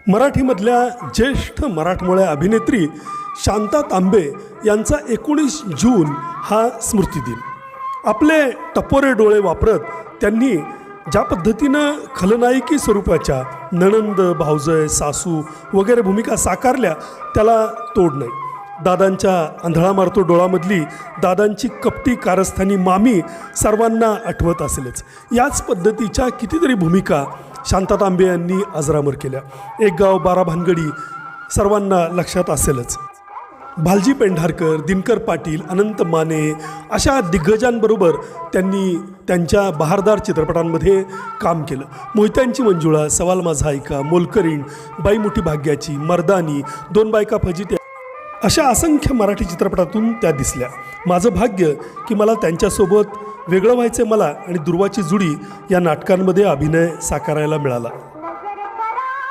मराठीमधल्या ज्येष्ठ मराठमोळ्या अभिनेत्री शांता तांबे यांचा 19 जून हा स्मृतिदिन. आपले टपोरे डोळे वापरत त्यांनी ज्या पद्धतीनं खलनायकी स्वरूपाच्या नणंद, भावजय, सासू वगैरे भूमिका साकारल्या त्याला तोड नाही. दादांच्या आंधळा मारतो डोळामधली दादांची कपटी कारस्थानी मामी सर्वांना आठवत असेलच. याच पद्धतीच्या कितीतरी भूमिका शांता तांबे यांनी अजरामर केल्या. एक गाव 12 भानगडी सर्वांना लक्षात असेलच. भालजी पेंढारकर, दिनकर पाटील, अनंत माने अशा दिग्गजांबरोबर त्यांनी त्यांच्या बहारदार चित्रपटांमध्ये काम केलं. मोहित्यांची मंजुळा, सवाल माझा ऐका, मोलकरीण, बाई मोठी भाग्याची, मर्दानी, दोन बायका फजित्या अशा असंख्य मराठी चित्रपटातून त्या दिसल्या. माझं भाग्य की मला त्यांच्यासोबत वेगळं व्हायचं मला आणि दुर्वाची जुडी या नाटकांमध्ये अभिनय साकारायला मिळाला.